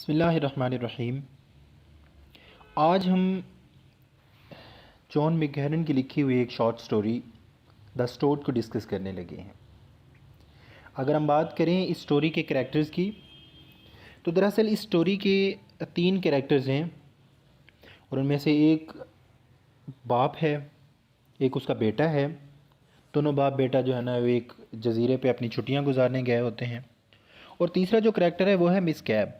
बिस्मिल्लाहिर्रहमानिर्रहीम। आज हम जॉन मैकगैरन की लिखी हुई एक शॉर्ट स्टोरी द स्टोड को डिस्कस करने लगे हैं। अगर हम बात करें इस स्टोरी के कैरेक्टर्स की, तो दरअसल इस स्टोरी के 3 कैरेक्टर्स हैं और उनमें से एक बाप है, एक उसका बेटा है। दोनों बाप बेटा जो है ना, वो एक जजीरे पे अपनी छुट्टियां गुजारने गए होते हैं। और तीसरा जो कैरेक्टर है वो है मिस कैब।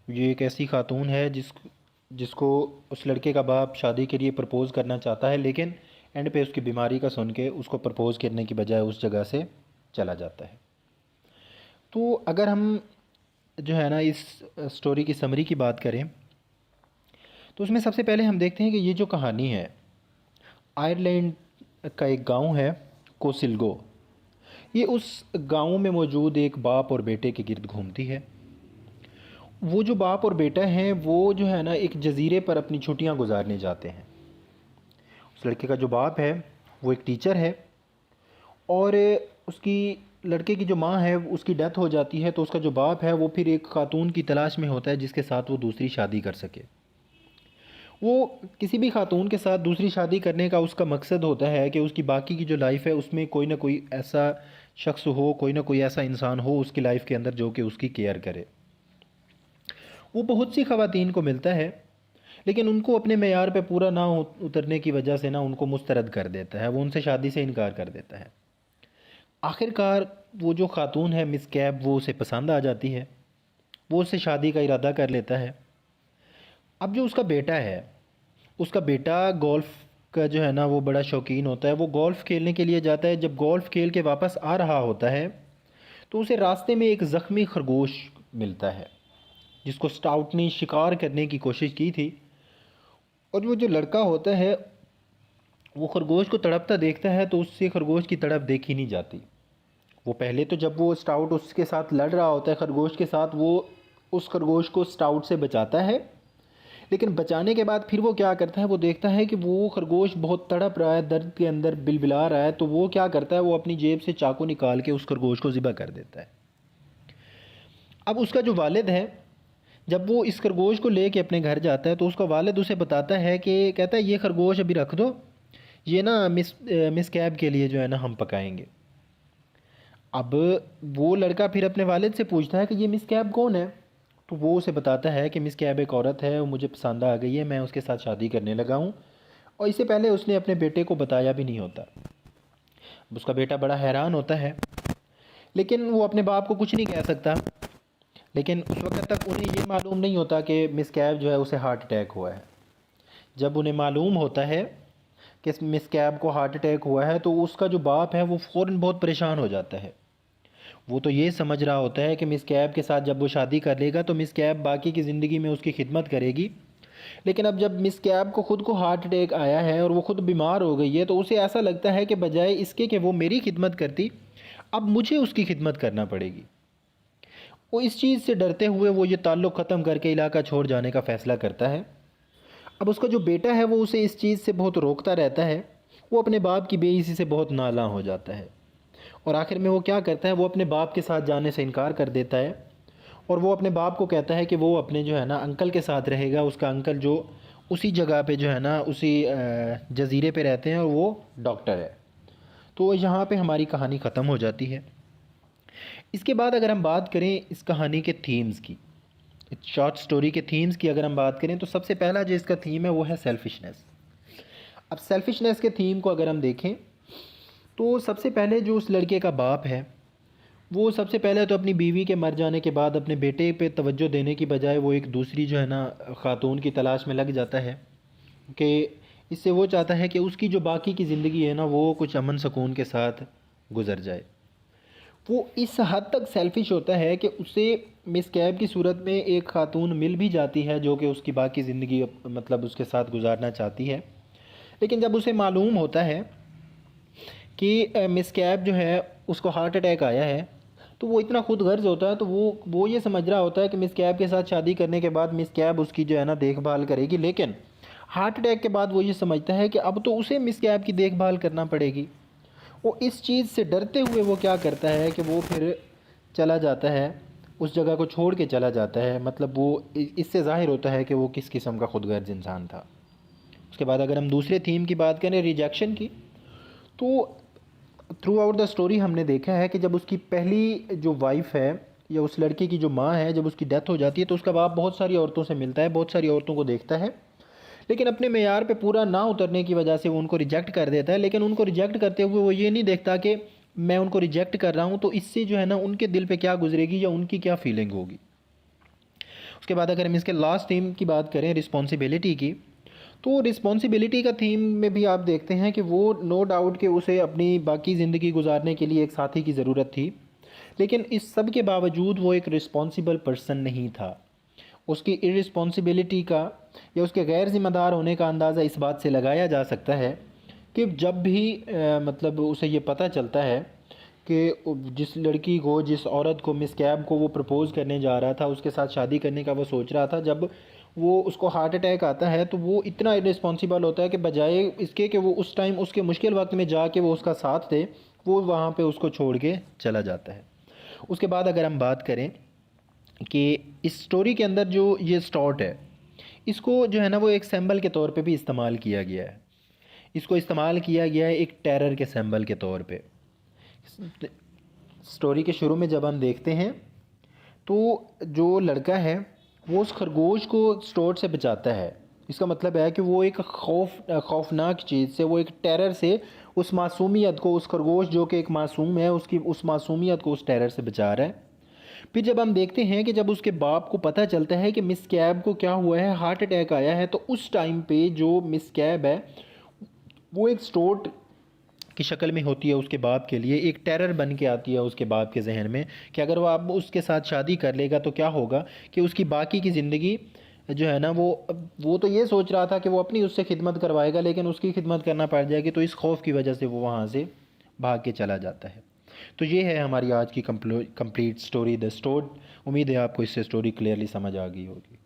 ये एक ऐसी खातून है जिसको उस लड़के का बाप शादी के लिए प्रपोज़ करना चाहता है, लेकिन एंड पे उसकी बीमारी का सुन के उसको प्रपोज़ करने की बजाय उस जगह से चला जाता है। तो अगर हम जो है ना इस स्टोरी की समरी की बात करें, तो उसमें सबसे पहले हम देखते हैं कि ये जो कहानी है, आयरलैंड का एक गांव है कोसिल्गो। ये उस गांव में मौजूद एक बाप और बेटे के गिर्द घूमती है। वो जो बाप और बेटा हैं वो जो है ना एक जज़ीरे पर अपनी छुट्टियां गुजारने जाते हैं। उस लड़के का जो बाप है वो एक टीचर है और उसकी लड़के की जो माँ है उसकी डेथ हो जाती है। तो उसका जो बाप है वो फिर एक खातून की तलाश में होता है जिसके साथ वो दूसरी शादी कर सके। वो किसी भी खातून के साथ दूसरी शादी करने का उसका मकसद होता है कि उसकी बाकी की जो लाइफ है उसमें कोई ना कोई ऐसा शख्स हो, कोई ना कोई ऐसा इंसान हो उसकी लाइफ के अंदर जो कि उसकी केयर करे। वो बहुत सी ख़वातीन को मिलता है, लेकिन उनको अपने मेयार पे पूरा ना उतरने की वजह से ना उनको मुस्तरद कर देता है, वो उनसे शादी से इनकार कर देता है। आखिरकार वो जो खातून है मिस कैब, वो उसे पसंद आ जाती है, वो उससे शादी का इरादा कर लेता है। अब जो उसका बेटा है, उसका बेटा गोल्फ़ का जो है ना वो बड़ा शौकीन होता है। वो गोल्फ़ खेलने के लिए जाता है। जब गोल्फ़ खेल के वापस आ रहा होता है तो उसे रास्ते में एक ज़ख्मी खरगोश मिलता है जिसको स्टाउट ने शिकार करने की कोशिश की थी। और वो जो लड़का होता है वो खरगोश को तड़पता देखता है तो उससे खरगोश की तड़प देखी नहीं जाती। वो पहले तो जब वो स्टाउट उसके साथ लड़ रहा होता है खरगोश के साथ, वो उस खरगोश को स्टाउट से बचाता है। लेकिन बचाने के बाद फिर वो क्या करता है, वो देखता है कि वो खरगोश बहुत तड़प रहा है, दर्द के अंदर बिलबिला रहा है। तो वो क्या करता है, वो अपनी जेब से चाकू निकाल के उस खरगोश को ज़िबा कर देता है। अब उसका जो वालिद है, जब वो इस खरगोश को लेके अपने घर जाता है तो उसका वालिद उसे बताता है कि कहता है ये खरगोश अभी रख दो, ये ना मिस कैब के लिए जो है ना हम पकाएंगे। अब वो लड़का फिर अपने वालिद से पूछता है कि ये मिस कैब कौन है। तो वो उसे बताता है कि मिस कैब एक औरत है, वो मुझे पसंद आ गई है, मैं उसके साथ शादी करने लगा हूँ। और इससे पहले उसने अपने बेटे को बताया भी नहीं होता। उसका बेटा बड़ा हैरान होता है, लेकिन वो अपने बाप को कुछ नहीं कह सकता। लेकिन उस वक्त तक उन्हें ये मालूम नहीं होता कि मिस कैब जो है उसे हार्ट अटैक हुआ है। जब उन्हें मालूम होता है कि मिस कैब को हार्ट अटैक हुआ है तो उसका जो बाप है वो फ़ौरन बहुत परेशान हो जाता है। वो तो ये समझ रहा होता है कि मिस कैब के साथ जब वो शादी कर लेगा तो मिस कैब बाकी की ज़िंदगी में उसकी खिदमत करेगी। लेकिन अब जब मिस कैब को ख़ुद को हार्ट अटैक आया है और वो ख़ुद बीमार हो गई है तो उसे ऐसा लगता है कि बजाय इसके कि वो मेरी खिदमत करती, अब मुझे उसकी खिदमत करना पड़ेगी। वो इस चीज़ से डरते हुए वो ये ताल्लुक़ ख़त्म करके इलाका छोड़ जाने का फ़ैसला करता है। अब उसका जो बेटा है वो उसे इस चीज़ से बहुत रोकता रहता है। वो अपने बाप की बेइज़्ज़ती से बहुत नालां हो जाता है और आखिर में वो क्या करता है, वो अपने बाप के साथ जाने से इनकार कर देता है। और वो अपने बाप को कहता है कि वो अपने जो है ना अंकल के साथ रहेगा। उसका अंकल जो उसी जगह पे जो है ना उसी जज़ीरे पे रहते हैं और वो डॉक्टर है। तो यहाँ पे हमारी कहानी ख़त्म हो जाती है। इसके बाद अगर हम बात करें इस कहानी के थीम्स की, इस शॉर्ट स्टोरी के थीम्स की अगर हम बात करें, तो सबसे पहला जो इसका थीम है वो है सेल्फिशनेस। अब सेल्फिशनेस के थीम को अगर हम देखें तो सबसे पहले जो उस लड़के का बाप है वो सबसे पहले तो अपनी बीवी के मर जाने के बाद अपने बेटे पे तवज्जो देने की बजाय वो एक दूसरी जो है ना ख़ातून की तलाश में लग जाता है कि इससे वो चाहता है कि उसकी जो बाकी की ज़िंदगी है ना वो कुछ अमन सुकून के साथ गुजर जाए। वो इस हद तक सेल्फ़िश होता है कि उसे मिस कैब की सूरत में एक ख़ातून मिल भी जाती है जो कि उसकी बाकी ज़िंदगी मतलब उसके साथ गुजारना चाहती है। लेकिन जब उसे मालूम होता है कि मिस कैब जो है उसको हार्ट अटैक आया है, तो वो इतना खुद गर्ज़ होता है। तो वो ये समझ रहा होता है कि मिस कैब के साथ शादी करने के बाद मिस कैब उसकी जो है ना देखभाल करेगी। लेकिन हार्ट अटैक के बाद वो ये समझता है कि अब तो उसे मिस कैब की देखभाल करना पड़ेगी। वो इस चीज़ से डरते हुए वो क्या करता है कि वो फिर चला जाता है उस जगह को छोड़ के चला जाता है, मतलब वो इससे ज़ाहिर होता है कि वो किस किस्म का खुदगर्ज इंसान था। उसके बाद अगर हम दूसरे थीम की बात करें, रिजेक्शन की, तो थ्रू आउट द स्टोरी हमने देखा है कि जब उसकी पहली जो वाइफ है या उस लड़के की जो माँ है, जब उसकी डेथ हो जाती है तो उसका बाप बहुत सारी औरतों से मिलता है, बहुत सारी औरतों को देखता है, लेकिन अपने मेयार पे पूरा ना उतरने की वजह से वो उनको रिजेक्ट कर देता है। लेकिन उनको रिजेक्ट करते हुए वो ये नहीं देखता कि मैं उनको रिजेक्ट कर रहा हूँ तो इससे जो है ना उनके दिल पे क्या गुजरेगी या उनकी क्या फीलिंग होगी। उसके बाद अगर हम इसके लास्ट थीम की बात करें, रिस्पॉन्सिबिलिटी की, तो रिस्पॉन्सिबिलिटी का थीम में भी आप देखते हैं कि वो नो डाउट कि उसे अपनी बाकी ज़िंदगी गुजारने के लिए एक साथी की ज़रूरत थी, लेकिन इस सब के बावजूद वो एक रिस्पॉन्सिबल पर्सन नहीं था। उसकी इरिस्पॉन्सिबिलिटी का या उसके गैर ज़िम्मेदार होने का अंदाज़ा इस बात से लगाया जा सकता है कि जब भी मतलब उसे ये पता चलता है कि जिस लड़की को, जिस औरत को, मिस कैब को वो प्रपोज़ करने जा रहा था, उसके साथ शादी करने का वो सोच रहा था, जब वो उसको हार्ट अटैक आता है तो वो इतना इरिस्पॉन्सिबल होता है कि बजाय इसके कि वो उस टाइम उसके मुश्किल वक्त में जाके वो उसका साथ दे, वो वहाँ पे उसको छोड़ के चला जाता है। उसके बाद अगर हम बात करें कि इस स्टोरी के अंदर जो ये स्टॉट है, इसको जो है ना वो एक सिंबल के तौर पे भी इस्तेमाल किया गया है। इसको इस्तेमाल किया गया है एक टेरर के सिंबल के तौर पे। स्टोरी के शुरू में जब हम देखते हैं तो जो लड़का है वो उस खरगोश को स्टोर से बचाता है। इसका मतलब है कि वो एक खौफनाक चीज़ से, वो एक टेरर से उस मासूमियत को, उस खरगोश जो कि एक मासूम है, उसकी उस मासूमियत को उस टेरर से बचा रहा है। फिर जब हम देखते हैं कि जब उसके बाप को पता चलता है कि मिस कैब को क्या हुआ है, हार्ट अटैक आया है, तो उस टाइम पे जो मिस कैब है वो एक स्टोट की शक्ल में होती है उसके बाप के लिए, एक टेरर बन के आती है उसके बाप के जहन में कि अगर वो अब उसके साथ शादी कर लेगा तो क्या होगा, कि उसकी बाकी की ज़िंदगी जो है ना वो तो ये सोच रहा था कि वो अपनी उससे खिदमत करवाएगा, लेकिन उसकी खिदमत करना पड़ जाएगी, तो इस खौफ की वजह से वो वहाँ से भाग के चला जाता है। तो ये है हमारी आज की कंप्लीट स्टोरी द स्टोर। उम्मीद है आपको इससे स्टोरी क्लियरली समझ आ गई होगी।